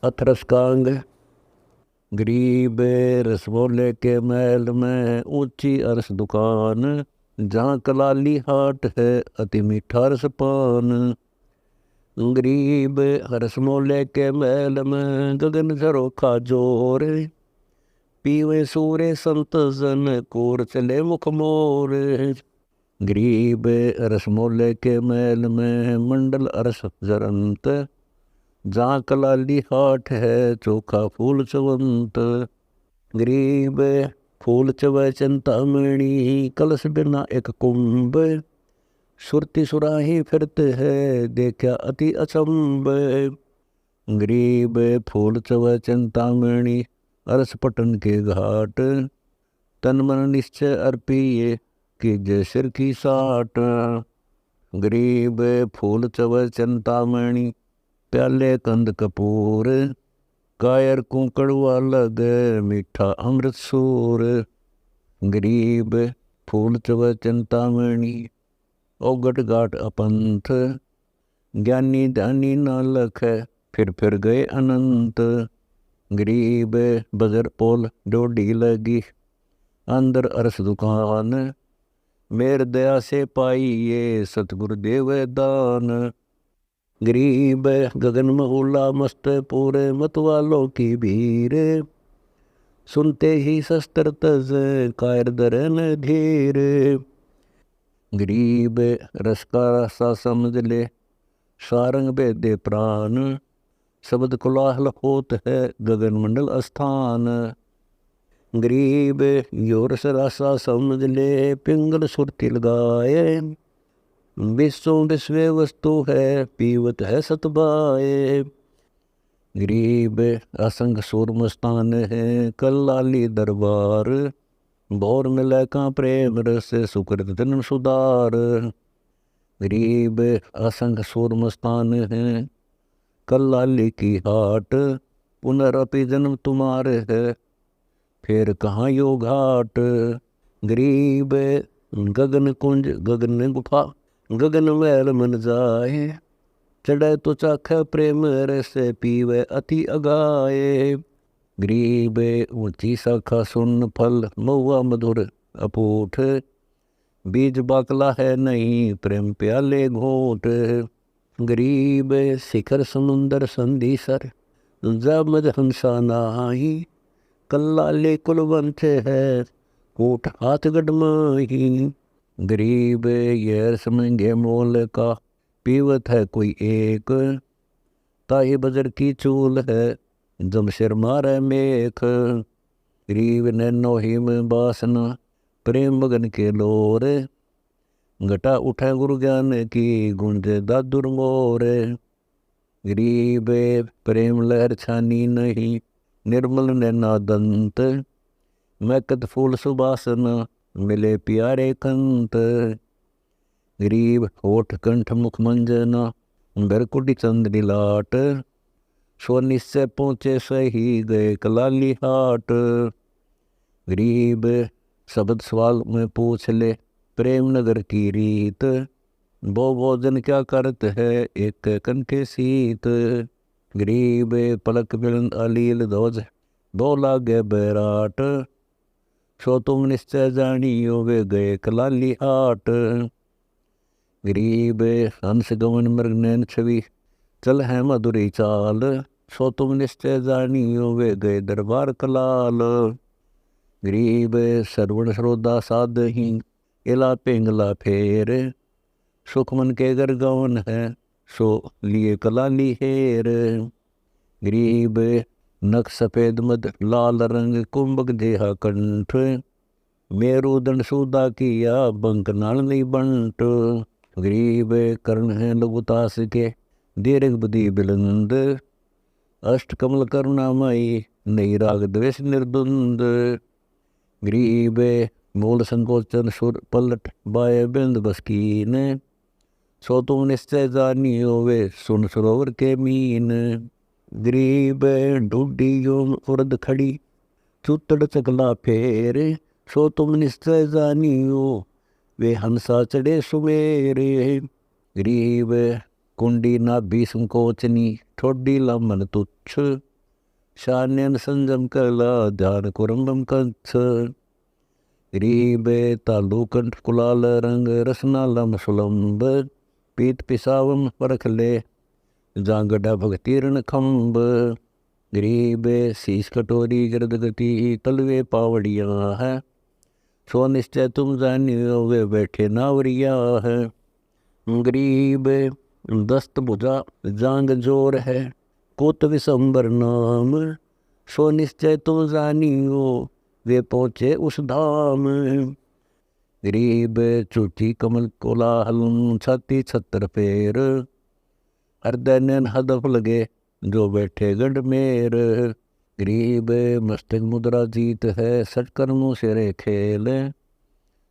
अथरस का अंग। गरीब रसगोले के महल में ऊंची अरस दुकान, जहाँ कलाली हाट है अति मीठा रस पान। गरीब रसमोले के महल में गगन झरोखा जोर, पीवे सूरे संत जन कोर चले मुख मोर। गरीब रसमोले के महल में मंडल अरस जरंत, जहाँ कलाली हाट है चोखा फूल चवंत। गरीब फूल चवै चिंतामणि, कलश बिना एक कुंभ, सुरती सुराही फिरते है देखा अति अचंभ। गरीब फूल चवै चिंतामणि, अरस पटन के घाट, तन मन निश्चय अर्पिए कीजे सिर की साट। गरीब फूल चवै चिंतामणि, प्याले कंद कपूर, कायर को कड़वा लगे मीठा अमृत सूर। गरीब फूल चवै चिंतामणि, ओगट गाट अपंथ, ज्ञानी ध्यानी न लख फिर गए अनंत। गरीब बजर पोल डोडी लगी, अंदर अरस दुकान, मेर दया से पाई ये सतगुरु देव दान। गरीब गगन महुला मस्त पूरे मतवालों की भीड़, सुनते ही शस्त्र तज कायर दरन धीर। गरीब रस का रसा समझ ले, सारंग बेदे प्राण, शब्द कोलाहल होत है गगन मंडल स्थान। गरीब यो रस रासा समझ ले, पिंगल सुरती लगाए, विश्व विश्व वस्तु है पीवत है सतबाए। गरीब असंग सूर मस्तान है कल्लाली दरबार, भोर मिले का प्रेम रस सुकृत जन्म सुधार। गरीब असंग सूर मस्तान है कल्लाली की हाट, पुनरअपि जन्म तुम्हारे है फिर कहाँ यो घाट। गरीब गगन कुंज गगन गुफा, गगन महल मन जाए, चढ़े तो चाख प्रेम रस पीवे अति अगाए। गरीब ऊंची शाखा सुन फल महुआ मधुर अपूठ, बीज बाकला है नहीं प्रेम प्याले घोट। गरीब शिखर समुंदर संधीसर, जब मद हंसा नाही, कल्लाले कुलवंत है कोट हाथ गडमाही। गरीब ये रस महंगे मोल का, पीवत है कोई एक, ताही बजर की चूल है जमशेर मारे मेख। गरीब नैनो हिम बासना, प्रेम मगन के लोर, घटा उठे गुरु ज्ञान की गुंजे दादुर मोर। गरीब प्रेम लहर छानी नहीं, निर्मल नैना दंत, मैकत फूल सुबासना मिले प्यारे कंत। गरीब होठ कंठ मुख मंजना, बिरकुटी चंद्री लाट, सो निश्चय पहुँचे सही गए कलाली हाट। गरीब शब्द सवाल में पूछ ले, प्रेम नगर की रीत, वो भोजन क्या करत है एक कंठे सीत। गरीब पलक मिलन अलील ध्वज, दो लागे बैराट, सो तुम निश्चय जानियो वे गए कलाली हाट। गरीब हंस गमन मृग नैन छवि, चल है मधुरी चाल, सो तुम निश्चय जानियो वे गए दरबार कलाल। गरीब सरवण श्रोदा साधही, इला पिंगला फेर, सुख मन के घर गवन है सो लिए कलाली हेर। गरीब नख सफेद मद लाल रंग, कुंभक देहा कंठ, मेरुदंड सूदा किया बंक नाल नहीं बंट। गरीब कर्ण है लघुतास के, दीर्घ बुद्धि बिलंद, अष्ट कमल करुणामयी नहीं राग द्वेष निर्द्वंद। गरीब मूल संकोचन सुर पलट, बाय बिंद बसकीन, सो तुम निश्चय जानियो वे सुन सरोवर के मीन। गरीब ढूढ़ी योम उर्द खड़ी, चुतड़ चकला फेर, सो तुम निश्चय जानियो वे हंसा चढ़े सुमेरे। गरीब कुंडी ना भी संकोचनी, ठोडी लमन तुच्छ, शान्यन संजम कला ध्यान कुरम्बम कंस। गरीब तालु कंठ कुलाल रंग रसनालम सुलंब। पीत पिसावम परख ले जांगड़ा भगतीर्ण खम्ब। गरीब शीश कटोरी गिरद गति तलवे पावड़िया है। सो निश्चय तुम जानियो वे बैठे नावरिया है। गरीब दस्त भुजा जांग जोर है कोत विसंबर नाम। सो निश्चय तुम जानियो वे पहुँचे उस धाम। गरीब चूटी कमल कोलाहल छाती छत्र पैर। हृदय नैन हदफ लगे जो बैठे गंड मेर। गरीब मस्तक मुद्रा जीत है सटकर्मों से रे खेल।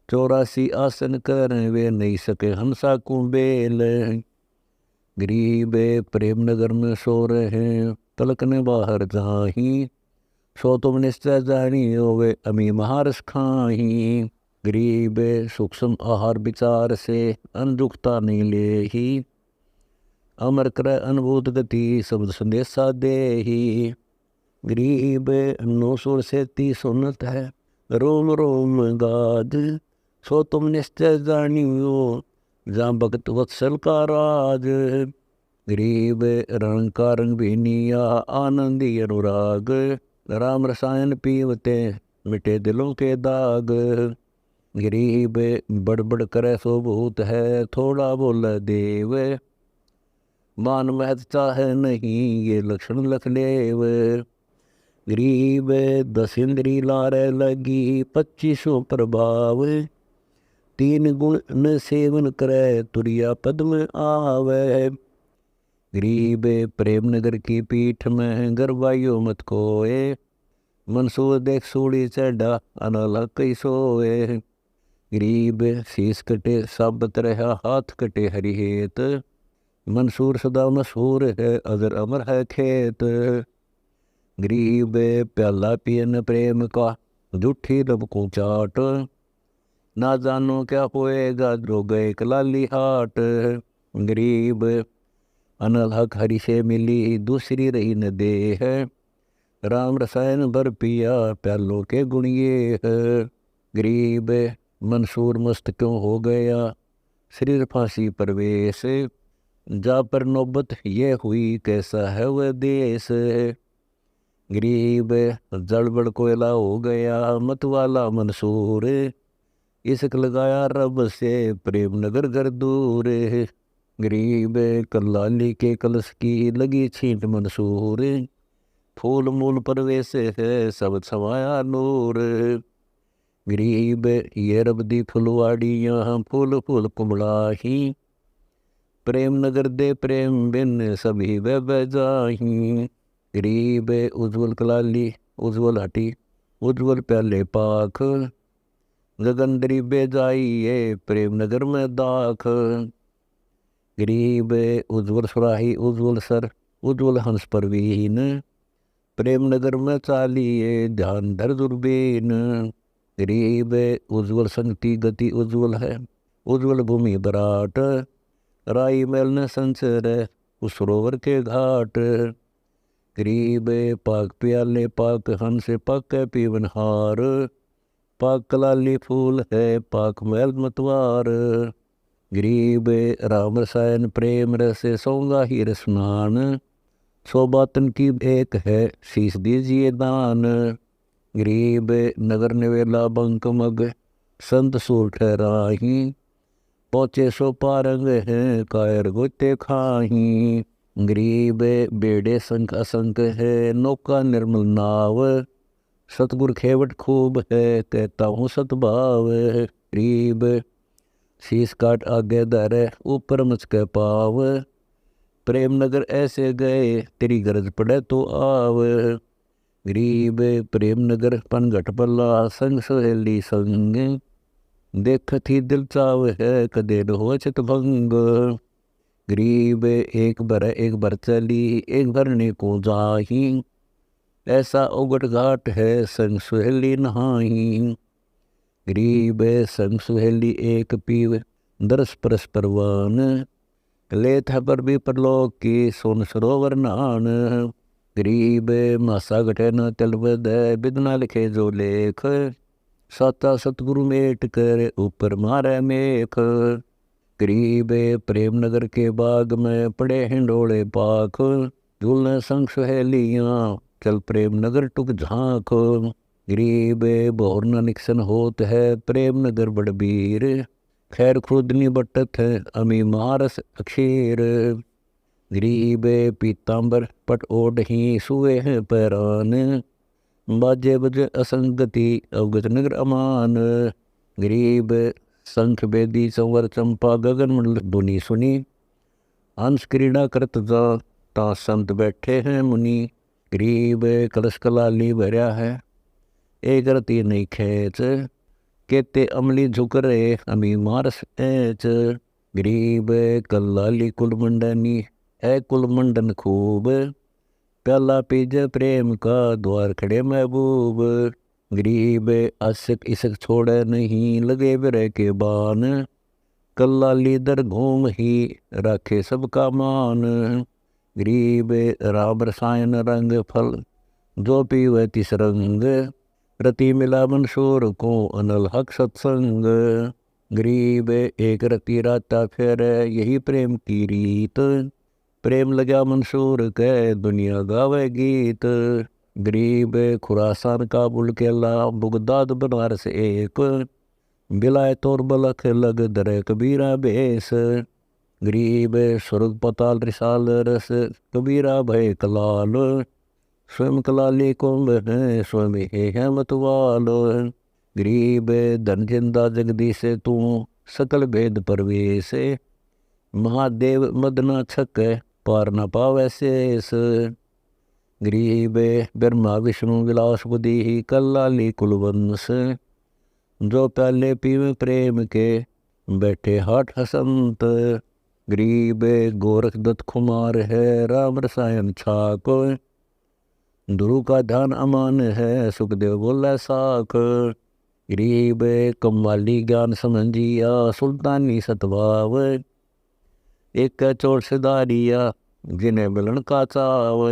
84 आसन कर वे नहीं सके हंसा कुंबेल। गरीब प्रेम नगर में सो रहे तलक ने बाहर जाही। सो तुम निश्चय जानी वे अमी महारस खाही। गरीब सूक्ष्म आहार विचार से अनजुकता नहीं ले ही। अमर कर अनुभूत गति शब्द संदेशा दे ही। गरीब 900 से 30 सुनत है रोम रोम गाद। सो तुम निश्चय जानियो जहाँ भगत वत्सल का राज। गरीब रंग का रंग भीनिया आनंदी अनुराग। राम रसायन पीवते मिटे दिलों के दाग। गरीब बड़बड़ करे सो भूत है थोड़ा बोल देव। मान महत चाहे नहीं ये लक्षण लख लेव। गरीब 10 इंद्री लारे लगी 25 प्रभाव। 3 गुण न सेवन करे तुरिया पद्म आवे। गरीब प्रेम नगर की पीठ में गरबाइयो मत कोए। मंसूर देख सूड़ी चढ़ा अनल कई सोए। गरीब शीस कटे साबत रहा हाथ कटे हरिहेत। मंसूर सदा मशहूर है अजर अमर है खेत। गरीब प्याला पियन प्रेम का झूठी रब को चाट। ना जानो क्या होएगा जो गए कलाली हाट। गरीब अनल हक हरि से मिली दूसरी रही न दे है। राम रसायन भर पिया प्यालों के गुण ये है। गरीब मंसूर मस्त क्यों हो गया शरीर फांसी परवेश। जा पर नौबत ये हुई कैसा है वह देश। गरीब जड़बड़ कोयला हो गया मतवाला मंसूर। इसक लगाया रब से प्रेम नगर घर दूर। गरीब कल्लाली के कलश की लगी छींट मंसूर। फूल मूल परवेश है सब छवाया नूर। गरीब ये रब दी फुलवाड़ी यहाँ फूल फूल कुमड़ाही। प्रेम नगर दे प्रेम बिन सभी वह जाही। गरीब उज्ज्वल कलाली उज्ज्वल हटी उज्ज्वल प्याले पाख। गगनदरी बेजाई ये प्रेम नगर में दाख। गरीब उज्ज्वल सुराही उज्ज्वल सर उज्ज्वल हंस परवीन। प्रेम नगर में चालिए ध्यान धर दुर्बीन। गरीब उज्ज्वल संगति गति उज्ज्वल है उज्ज्वल भूमि बराट। राई मैल न संचर उस सरोवर के घाट। गरीब पाक प्याले पाक हंस पाक पीवन हार। पाक कलाली फूल है पाक मैल मतवार। गरीब राम रसायन प्रेम रस सौंगा ही रसनान। 100 बातन की एक है शीश दीजिए दान। गरीब नगर निवेला बंक मग संत सूर ठहराही। पहुँचे सो पारंग हैं कायर गोते खाही। गरीब बेड़े संख असंख है नौका निर्मल नाव। सतगुर खेवट खूब है कहता हूँ सतभाव। गरीब शीश काट आगे दर ऊपर मुझके पाव। प्रेम नगर ऐसे गए तेरी गरज पड़े तो आव। गरीब प्रेम नगर पन घट पल्ला संग सहेली संग। देखत ही दिल चाव है कदे न हो चित भंग। गरीब एक भर चली एक भरने को जाही। ऐसा उगट घाट है संग सुहेली नहाही। गरीब संग सुहेली एक पीव दरस परस परवान। लेथ पर भी परलोक की सोन सरोवर नान। गरीब मासा घटे न तिलवद बिदना लिखे जो लेख, साता सतगुरु मेट कर ऊपर मारे मेख। गरीब प्रेम नगर के बाग में पड़े हिंडोले पाख, झूलने संग सहेलियाँ चल प्रेम नगर टुक झांक। गरीब बहुर न निकसन होत है प्रेम नगर बड़बीर, खैर खुदनी बटत है अमी मारस अक्षीर। गरीब पीताम्बर पट ओढ़ ही सुए हैं पैरान, बाजे बजे असंगति अवगत नगर अमान। गरीब संख बेदी संवर चंपा गगन मंडल धुनी सुनी, हंस क्रीड़ा करत जा ता संत बैठे हैं मुनि। गरीब कलश कलाली भरया है एक रती नहीं खेच, केते अमली झुक रहे अमी मारस ऐच। गरीब कलाली कुल मंडनी है कुल मंडन खूब, प्याला पीजे प्रेम का द्वार खड़े महबूब। गरीब आशिक इसक छोड़े नहीं लगे बिरह के बान, कल्लाली दर घूम ही राखे सबका मान। गरीब राम रसायन रंग फल जो पीवे तिस रंग, रति मिला मंसूर को अनल हक सत्संग। गरीब एक रति राता फिर यही प्रेम की रीत, प्रेम लगा मंसूर के दुनिया गावे गीत। गरीब खुरासान काबुल केला बुगदाद बनारस एक, बिलायत और बलख लग दर कबीरा बेस। गरीब स्वर्ग पताल रिसाल रस कबीरा भय कलाल, स्वयं कलाली कुंभ है स्वयं है मतवाल। गरीब धन जिंदा जगदीश तू सकल भेद परवेश, महादेव मदना छक पार न पावै शेष। गरीब ब्रह्मा विष्णु विलास बुद्धि कल्लाली कुलवंश, जो प्याले पीवे प्रेम के बैठे हाट हसंत। गरीब गोरख दत्त खुमार है राम रसायन छाक, ध्रुव का ध्यान अमान है सुखदेव बोला साख। गरीब कम्वाली ज्ञान समझिया सुल्तानी सतवाव, एक चोट सिदारिया जिन्हें मिलन का चाव।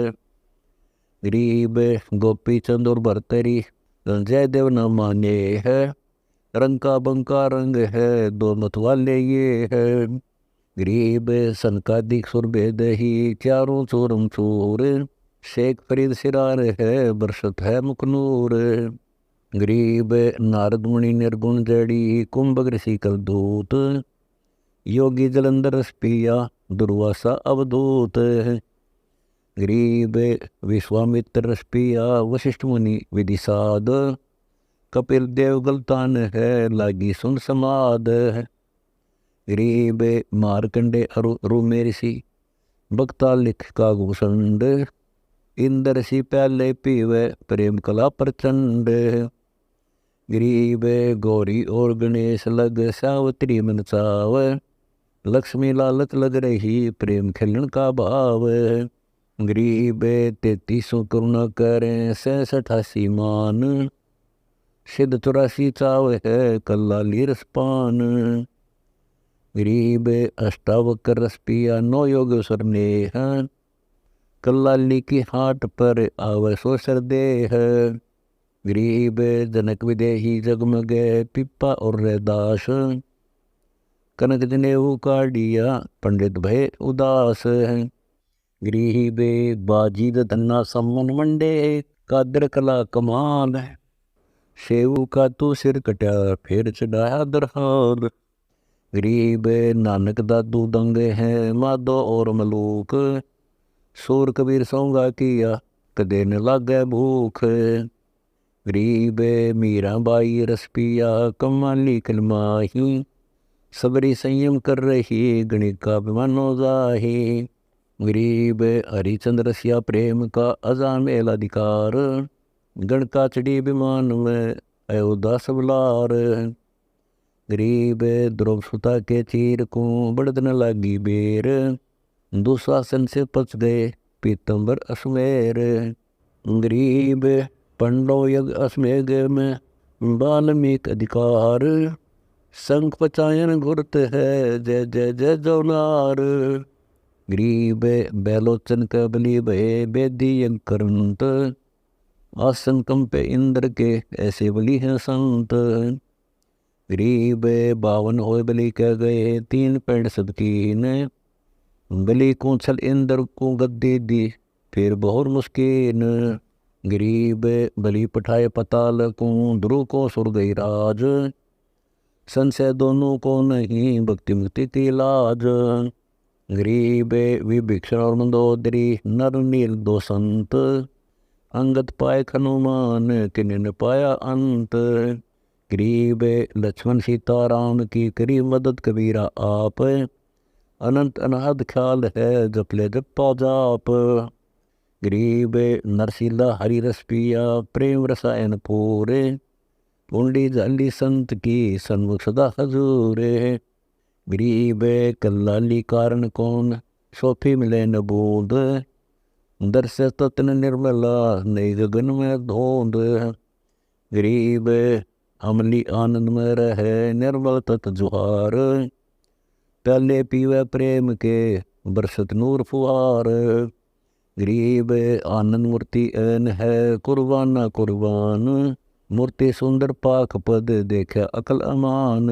गरीब गोपी चंद और भरतरी जयदेव न माने है, रंग का बंका रंग है दो मतवाले ये है। गरीब सनकादिक सुरभेद ही चारों चोरम चोर, शेख फरीद सिरार है बरसत है मुकनूर। गरीब नारद मुनि निर्गुण जड़ी कुंभ ऋषि कल दूत, योगी जलंधर पिया दुर्वासा अवधूत। गरीब विश्वामित्र रस पिया वशिष्ठ मुनि विदिसाद, कपिल देव गलतान है लागी सुन समाद। गरीब मारकंडे अरु ऋषि भक्ता लिख का घुसंड, इंद्र सी प्याले पीवे प्रेम कला प्रचंड। गरीब गौरी और गणेश लग सावत्री मन चाव, लक्ष्मी लालच लग रही प्रेम खिलन का भाव। गरीब 33 करुणा करें 66 मान, सिद्ध 84 चाव है कल्लाली रसपान। गरीब अष्टावक्र रस पिया 9 योगेश्वर नेह, कल्लाली की हाट पर आवे सो सरदेह। गरीब जनक विदेही जगमगे पिप्पा और रैदास, कनक जनेऊ काढ़िया पंडित भय उदास। गरीब बाजीद धन्ना सम्मन मंडे कादर कला कमाल, सेऊ का तू सिर कटा फिर चढ़ाया दरहाल। गरीब नानक दादू दंगे हैं माधो और मलूक, सूर कबीर सौंगा किया कदे न लागे भूख। गरीब मीरा बाई रस पिया कमाली कलमाही, सबरी संयम कर रही गणिका विमानो जाही। गरीब हरिचंद्र रसिया प्रेम का अजामेल अधिकार, गण का चढ़ी विमान में अयोध्या सबलार। गरीब ध्रुव सुता के चीर को बढ़द न लागी बेर, दुशासन से पच गए पीतम्बर अश्वेर। गरीब पंडव यज्ञ अश्वेग में बाल्मीक अधिकार, संख पचायन घुरत है जय जय जय जौनार। गरीब बैलोचन कबली भये बेदी यज्ञ करंत, आसन कंपे इंद्र के ऐसे बलि हैं संत। गरीब बावन होए बलि कह गए तीन पैड़ सबकीन, बलि को छल इंद्र को गद्दी दी फिर बहुर मुस्किन। गरीब बलि पठाए पताल को ध्रुव को सुर गई राज, संशय दोनों को नहीं भक्ति मुक्ति की लाज। गरीब विभीषण और मंदोदरी नर नील दो संत, अंगद पाए हनुमान किन्हीं न पाया अंत। गरीब लक्ष्मण सीता राम की करी मदद कबीरा आप, अनंत अनाद ख्याल है जप ले जप पा जाप। गरीब नरसीला हरि रस पिया प्रेम रसायन पूरे, पुंडी जाली संत की सन्मुख सदा हजूरे। गरीब कल्लाली कारण कौन सोफी मिले न बूंद, दर्श तत्न निर्मला नई गगन में धोंद। गरीब अमली आनंद में रहे निर्मल तत् जुहार, प्याले पीवे प्रेम के बरसत नूर फुहार। गरीब आनंद मूर्ति ऐन है कुर्बाना कुर्बान, मूर्ति सुंदर पाक पद देखा अकल अमान।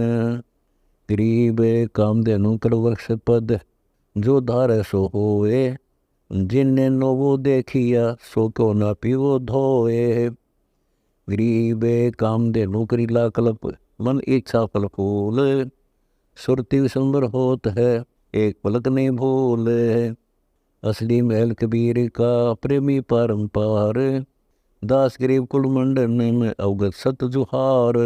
गरीब कामधेनु कर वृक्ष पद जो धारे सो होए, जिनने नोवो देखिया सो को ना पीवो धोए। गरीब कामधेनु करीला कल्प मन इच्छा फल फूल, सुरति विसंबर होत है एक पलक नहीं भूल। असली महल कबीर का प्रेमी परम्पार, दास गरीब कुल मंडन में अवगत सत जुहार।